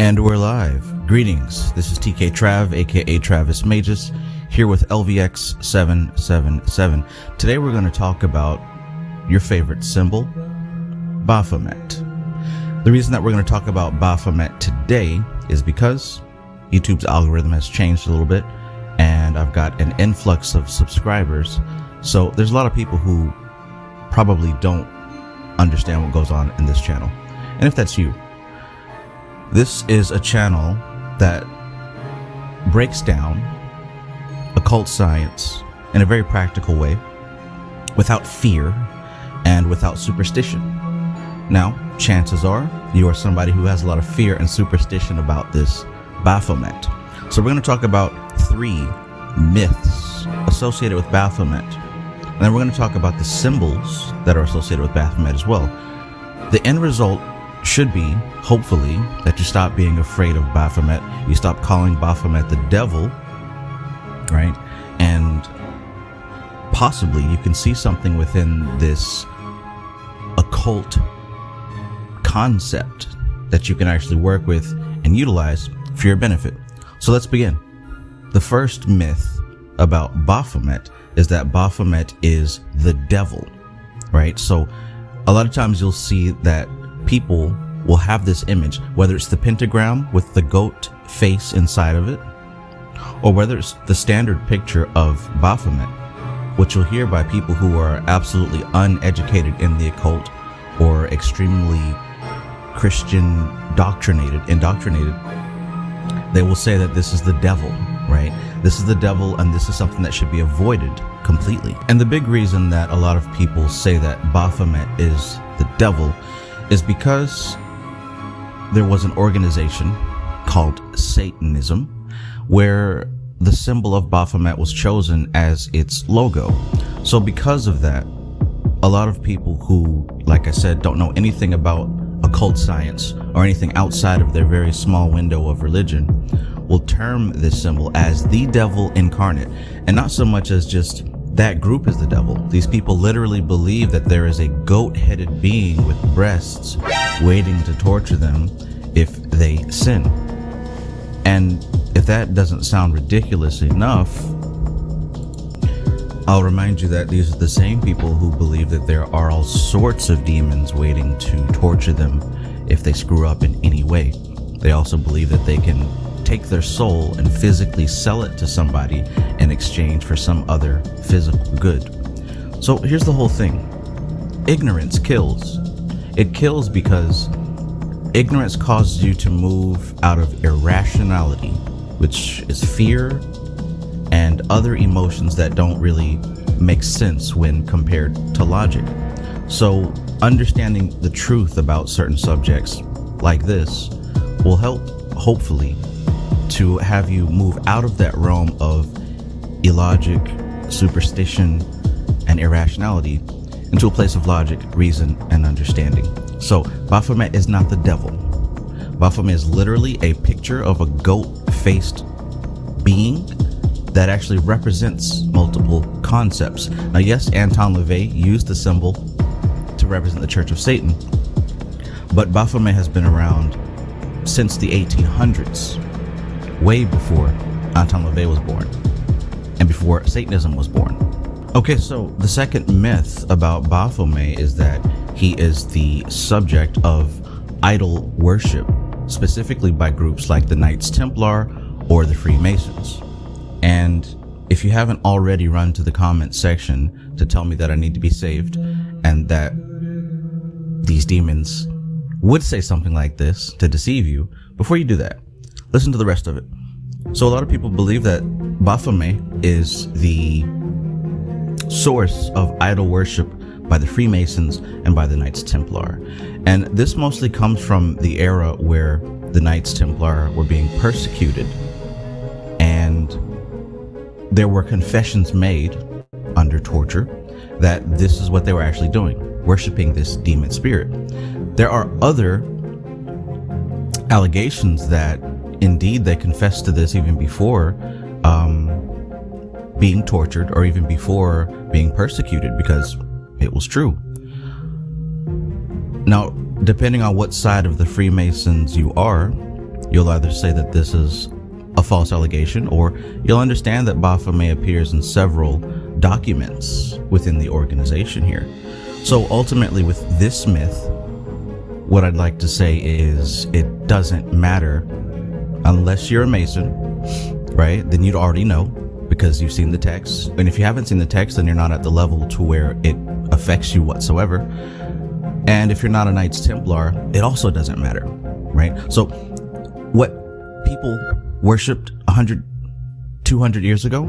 And we're live. Greetings. This is TK Trav, aka Travis Magus, here with LVX777. Today we're going to talk about your favorite symbol, Baphomet. The reason that we're going to talk about Baphomet today is because YouTube's algorithm has changed a little bit, and I've got an influx of subscribers. So there's a lot of people who probably don't understand what goes on in this channel. And if that's you, this is a channel that breaks down occult science in a very practical way, without fear and without superstition. Now, chances are you are somebody who has a lot of fear and superstition about this Baphomet. So we're going to talk about 3 myths associated with Baphomet. And then we're going to talk about the symbols that are associated with Baphomet as well. The end result should be, hopefully, that you stop being afraid of Baphomet. You stop calling Baphomet the devil, right? And possibly you can see something within this occult concept that you can actually work with and utilize for your benefit. So let's begin. The first myth about Baphomet is that Baphomet is the devil, right? So a lot of times you'll see that people will have this image, whether it's the pentagram with the goat face inside of it, or whether it's the standard picture of Baphomet, which you'll hear by people who are absolutely uneducated in the occult or extremely Christian indoctrinated. They will say that this is the devil, right? This is the devil, and this is something that should be avoided completely. And the big reason that a lot of people say that Baphomet is the devil is because there was an organization called Satanism where the symbol of Baphomet was chosen as its logo. So because of that, a lot of people who, like I said, don't know anything about occult science or anything outside of their very small window of religion will term this symbol as the devil incarnate, and not so much as just that group is the devil. These people literally believe that there is a goat-headed being with breasts waiting to torture them if they sin. And if that doesn't sound ridiculous enough, I'll remind you that these are the same people who believe that there are all sorts of demons waiting to torture them if they screw up in any way. They also believe that they can take their soul and physically sell it to somebody in exchange for some other physical good. So here's the whole thing. Ignorance kills. It kills because ignorance causes you to move out of irrationality, which is fear and other emotions that don't really make sense when compared to logic. So understanding the truth about certain subjects like this will help, hopefully, to have you move out of that realm of illogic, superstition, and irrationality into a place of logic, reason, and understanding. So Baphomet is not the devil. Baphomet is literally a picture of a goat-faced being that actually represents multiple concepts. Now, yes, Anton LaVey used the symbol to represent the Church of Satan, but Baphomet has been around since the 1800s, way before Anton LaVey was born and before Satanism was born. Okay, so the second myth about Baphomet is that he is the subject of idol worship, specifically by groups like the Knights Templar or the Freemasons. And if you haven't already run to the comment section to tell me that I need to be saved and that these demons would say something like this to deceive you, before you do that, listen to the rest of it. So a lot of people believe that Baphomet is the source of idol worship by the Freemasons and by the Knights Templar. And this mostly comes from the era where the Knights Templar were being persecuted, and there were confessions made under torture that this is what they were actually doing, worshiping this demon spirit. There are other allegations that indeed they confessed to this even before being tortured or even before being persecuted, because it was true. Now, depending on what side of the Freemasons you are, You'll either say that this is a false allegation, or you'll understand that Baphomet appears in several documents within the organization here. So ultimately, with this myth, what I'd like to say is it doesn't matter unless you're a Mason, right? Then you'd already know because you've seen the text. And if you haven't seen the text, then you're not at the level to where it affects you whatsoever. And if you're not a Knights Templar, it also doesn't matter, right? So what people worshipped 100, 200 years ago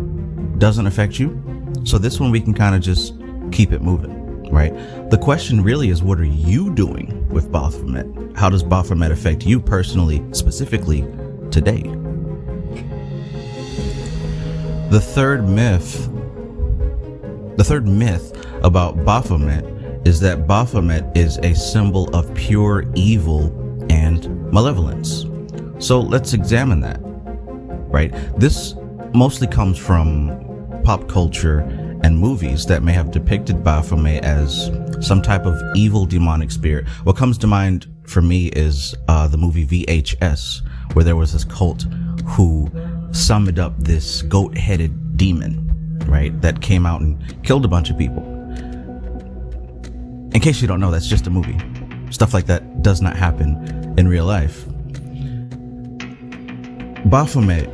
doesn't affect you. So this one we can kind of just keep it moving, right? The question really is, what are you doing with Baphomet? How does Baphomet affect you personally, specifically today? The third myth about Baphomet is that Baphomet is a symbol of pure evil and malevolence. So let's examine that, right? This mostly comes from pop culture and movies that may have depicted Baphomet as some type of evil demonic spirit. What comes to mind for me is the movie VHS, where there was this cult who summoned up this goat-headed demon, right, that came out and killed a bunch of people. In case you don't know, that's just a movie. Stuff like that does not happen in real life. Baphomet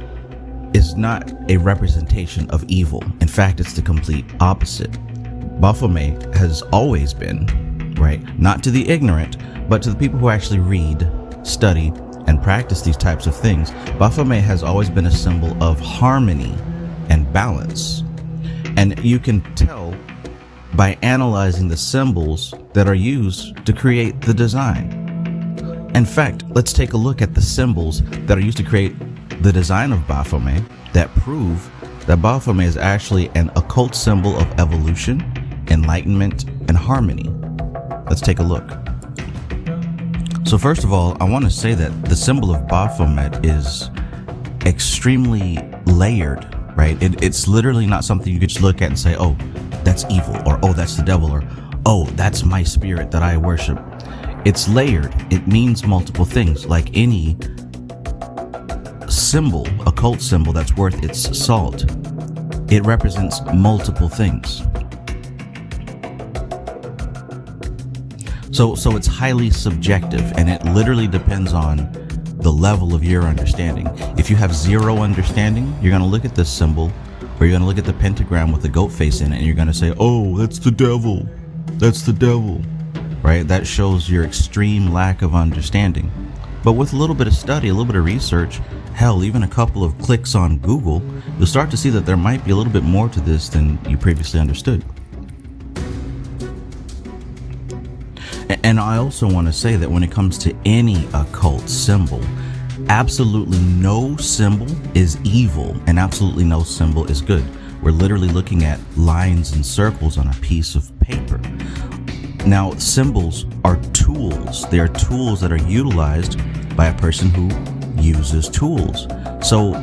is not a representation of evil. In fact, it's the complete opposite. Baphomet has always been, right, not to the ignorant, but to the people who actually read, study, and practice these types of things. Baphomet has always been a symbol of harmony and balance. And you can tell by analyzing the symbols that are used to create the design. In fact, let's take a look at the symbols that are used to create the design of Baphomet that prove that Baphomet is actually an occult symbol of evolution, enlightenment, and harmony. Let's take a look. So first of all, I want to say that the symbol of Baphomet is extremely layered, right? It's literally not something you could just look at and say, oh, that's evil, or oh, that's the devil, or oh, that's my spirit that I worship. It's layered. It means multiple things, like any symbol, occult symbol that's worth its salt. It represents multiple things. So it's highly subjective, and it literally depends on the level of your understanding. If you have zero understanding, you're going to look at this symbol, or you're going to look at the pentagram with the goat face in it, and you're going to say, oh, that's the devil. That's the devil, right? That shows your extreme lack of understanding. But with a little bit of study, a little bit of research, hell, even a couple of clicks on Google, you'll start to see that there might be a little bit more to this than you previously understood. And I also want to say that when it comes to any occult symbol, absolutely no symbol is evil and absolutely no symbol is good. We're literally looking at lines and circles on a piece of paper. Now, symbols are tools. They are tools that are utilized by a person who uses tools. So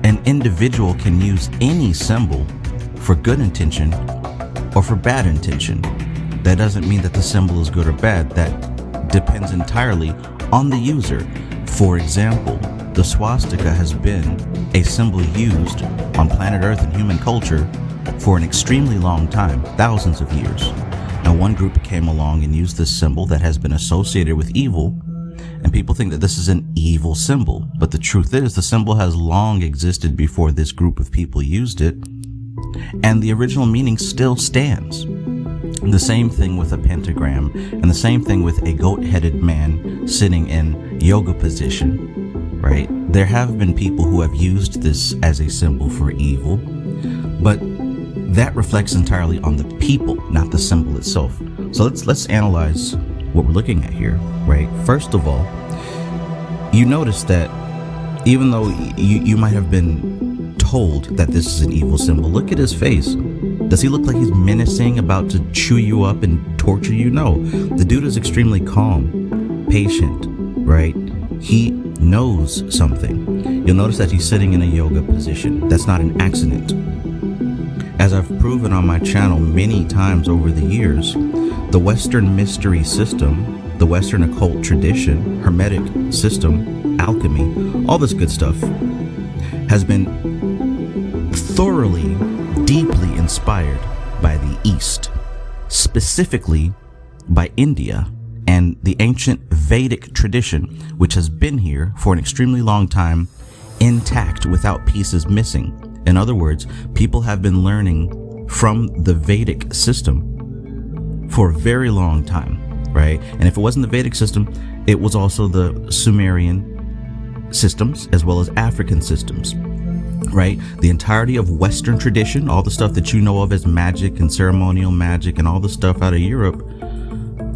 an individual can use any symbol for good intention or for bad intention. That doesn't mean that the symbol is good or bad. That depends entirely on the user. For example, the swastika has been a symbol used on planet Earth and human culture for an extremely long time, thousands of years. Now, one group came along and used this symbol that has been associated with evil, and people think that this is an evil symbol. But the truth is, the symbol has long existed before this group of people used it, and the original meaning still stands. The same thing with a pentagram, and the same thing with a goat-headed man sitting in yoga position, right? There have been people who have used this as a symbol for evil, but that reflects entirely on the people, not the symbol itself. So let's analyze what we're looking at here, right? First of all, you notice that even though you might have been told that this is an evil symbol, look at his face. Does he look like he's menacing, about to chew you up and torture you? No, the dude is extremely calm, patient, right? He knows something. You'll notice that he's sitting in a yoga position. That's not an accident. As I've proven on my channel many times over the years, the Western mystery system, the Western occult tradition, Hermetic system, alchemy, all this good stuff, has been thoroughly, deeply inspired by the East, specifically by India and the ancient Vedic tradition, which has been here for an extremely long time, intact without pieces missing. In other words, people have been learning from the Vedic system for a very long time, right? And if it wasn't the Vedic system, it was also the Sumerian systems as well as African systems, right? The entirety of Western tradition, all the stuff that you know of as magic and ceremonial magic and all the stuff out of Europe,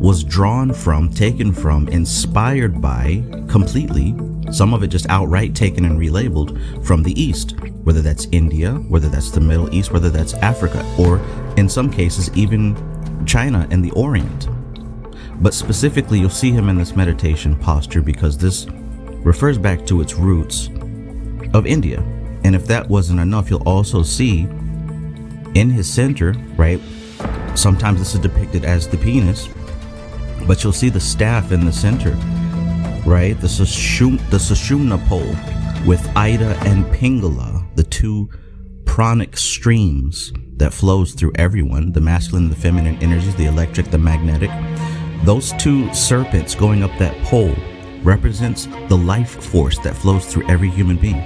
was drawn from, taken from, inspired by, completely, some of it just outright taken and relabeled from the East, whether that's India, whether that's the Middle East, whether that's Africa, or in some cases even China and the Orient. But specifically, you'll see him in this meditation posture because this refers back to its roots of India. And if that wasn't enough, you'll also see in his center, right? Sometimes this is depicted as the penis, but you'll see the staff in the center, right? The Sushumna pole with Ida and Pingala, the two pranic streams that flows through everyone, the masculine and the feminine energies, the electric, the magnetic. Those two serpents going up that pole represents the life force that flows through every human being.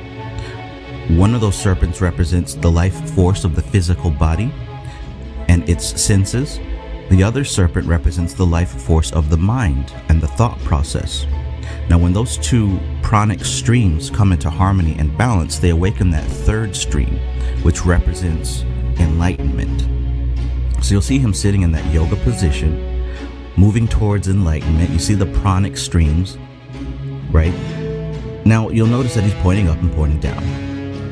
One of those serpents represents the life force of the physical body and its senses. The other serpent represents the life force of the mind and the thought process. Now, when those two pranic streams come into harmony and balance, they awaken that third stream, which represents enlightenment. So you'll see him sitting in that yoga position, moving towards enlightenment. You see the pranic streams, right? Now, you'll notice that he's pointing up and pointing down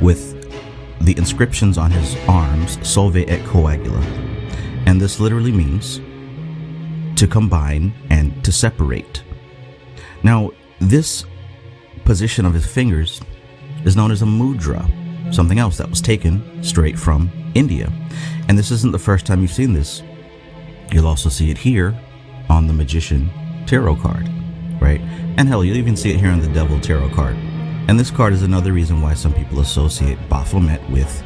with the inscriptions on his arms, Solve et Coagula. And this literally means to combine and to separate. Now, this position of his fingers is known as a mudra, something else that was taken straight from India. And this isn't the first time you've seen this. You'll also see it here on the Magician tarot card, right? And hell, you'll even see it here on the Devil tarot card. And this card is another reason why some people associate Baphomet with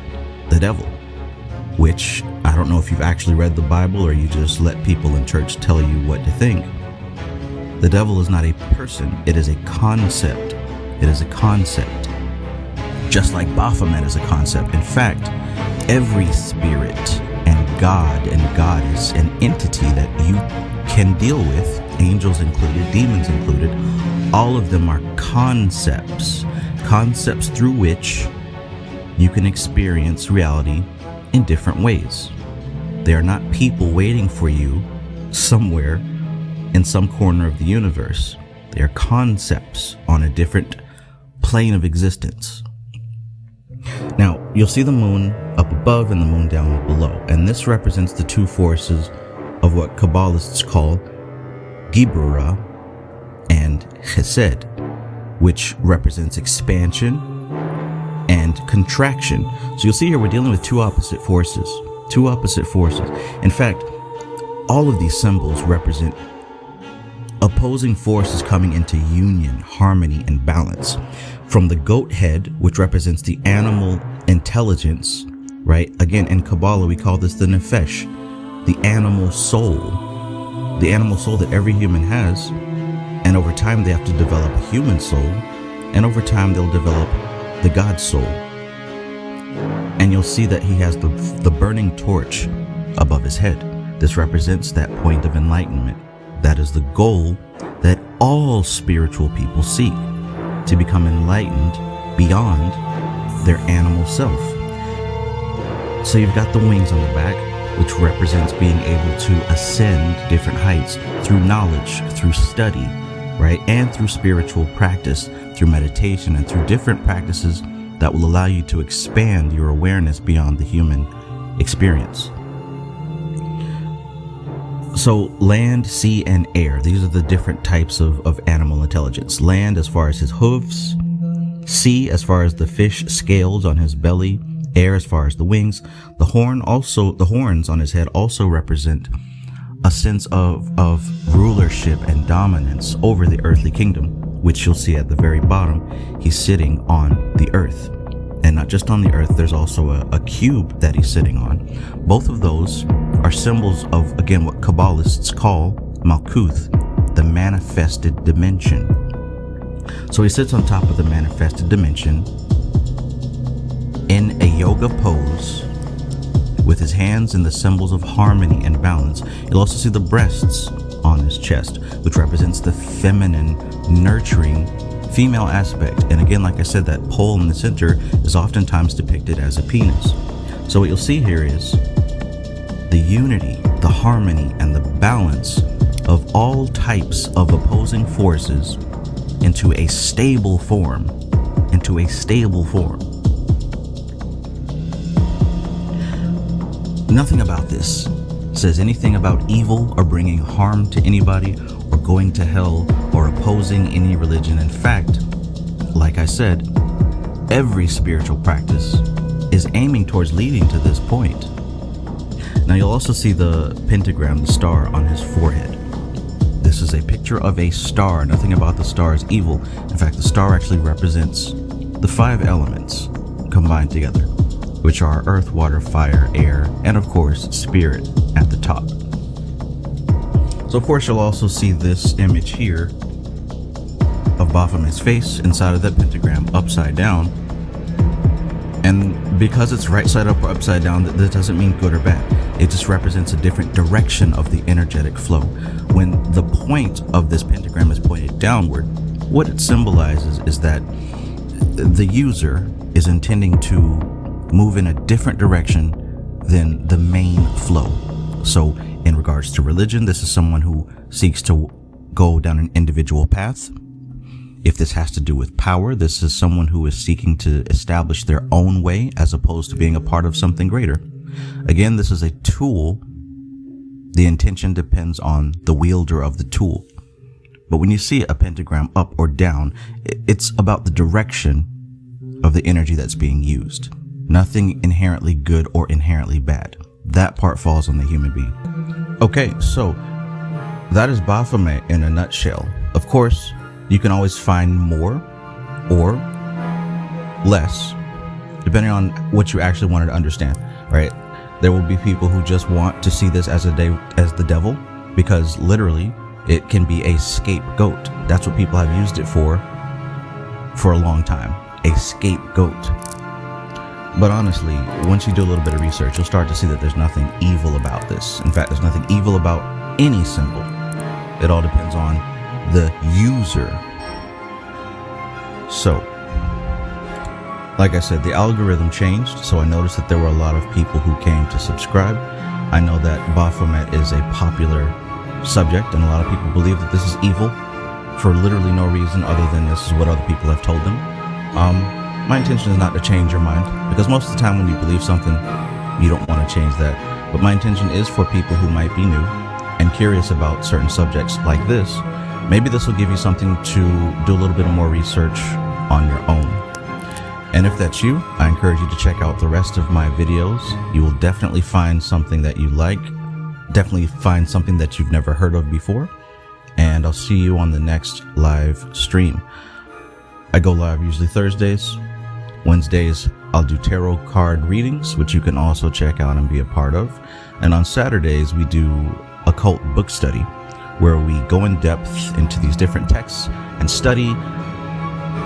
the devil, which I don't know if you've actually read the Bible or you just let people in church tell you what to think. The devil is not a person, it is a concept. It is a concept. Just like Baphomet is a concept. In fact, every spirit and god and goddess and entity that you can deal with, angels included, demons included, all of them are concepts. Concepts through which you can experience reality in different ways. They are not people waiting for you somewhere in some corner of the universe. They are concepts on a different plane of existence. Now, you'll see the moon up above and the moon down below, and this represents the two forces of what Kabbalists call Gibura and Chesed, which represents expansion and contraction. So you'll see here we're dealing with two opposite forces. Two opposite forces. In fact, all of these symbols represent opposing forces coming into union, harmony, and balance. From the goat head, which represents the animal intelligence, right? Again, in Kabbalah, we call this the nefesh, the animal soul that every human has. And over time, they have to develop a human soul. And over time, they'll develop the God soul. And you'll see that he has the burning torch above his head. This represents that point of enlightenment. That is the goal that all spiritual people seek, to become enlightened beyond their animal self. So you've got the wings on the back, which represents being able to ascend different heights through knowledge, through study, right? And through spiritual practice, through meditation, and through different practices that will allow you to expand your awareness beyond the human experience. So land, sea, and air, these are the different types of animal intelligence. Land as far as his hooves, sea as far as the fish scales on his belly, air as far as the wings. The horns on his head also represent a sense of rulership and dominance over the earthly kingdom, which you'll see at the very bottom, he's sitting on the earth. And not just on the earth, there's also a cube that he's sitting on. Both of those are symbols of, again, what Kabbalists call Malkuth, the manifested dimension. So he sits on top of the manifested dimension in a yoga pose with his hands in the symbols of harmony and balance. You'll also see the breasts on his chest, which represents the feminine, nurturing female aspect. And again, like I said, that pole in the center is oftentimes depicted as a penis. So what you'll see here is the unity, the harmony, and the balance of all types of opposing forces into a stable form. Nothing about this says anything about evil or bringing harm to anybody or going to hell or opposing any religion. In fact, like I said, every spiritual practice is aiming towards leading to this point. Now you'll also see the pentagram, the star on his forehead. This is a picture of a star. Nothing about the star is evil. In fact, the star actually represents the 5 elements combined together, which are earth, water, fire, air, and of course, spirit at the top. So of course, you'll also see this image here of Baphomet's face inside of that pentagram upside down. And because it's right side up or upside down, that doesn't mean good or bad. It just represents a different direction of the energetic flow. When the point of this pentagram is pointed downward, what it symbolizes is that the user is intending to move in a different direction than the main flow. So in regards to religion, this is someone who seeks to go down an individual path. If this has to do with power, this is someone who is seeking to establish their own way as opposed to being a part of something greater. Again, this is a tool. The intention depends on the wielder of the tool. But when you see a pentagram up or down, it's about the direction of the energy that's being used. Nothing inherently good or inherently bad. That part falls on the human being. Okay, so that is Baphomet in a nutshell. Of course, you can always find more or less, depending on what you actually wanted to understand, right? There will be people who just want to see this as the devil, because literally it can be a scapegoat. That's what people have used it for a long time, a scapegoat. But honestly, once you do a little bit of research, you'll start to see that there's nothing evil about this. In fact, there's nothing evil about any symbol. It all depends on the user. So, like I said, the algorithm changed, so I noticed that there were a lot of people who came to subscribe. I know that Baphomet is a popular subject, and a lot of people believe that this is evil for literally no reason other than this is what other people have told them. My intention is not to change your mind, because most of the time when you believe something, you don't want to change that. But my intention is for people who might be new and curious about certain subjects like this. Maybe this will give you something to do a little bit more research on your own. And if that's you, I encourage you to check out the rest of my videos. You will definitely find something that you like, definitely find something that you've never heard of before, and I'll see you on the next live stream. I go live usually Thursdays. Wednesdays, I'll do tarot card readings, which you can also check out and be a part of. And on Saturdays, we do occult book study, where we go in depth into these different texts and study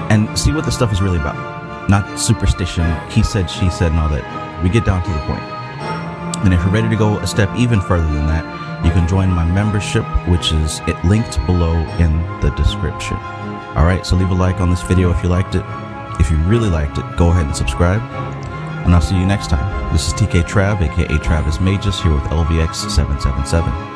and see what the stuff is really about. Not superstition, he said, she said, and all that. We get down to the point. And if you're ready to go a step even further than that, you can join my membership, which is linked below in the description. All right, so leave a like on this video if you liked it. If you really liked it, go ahead and subscribe. And I'll see you next time. This is TK Trav, aka Travis Magus, here with LVX777.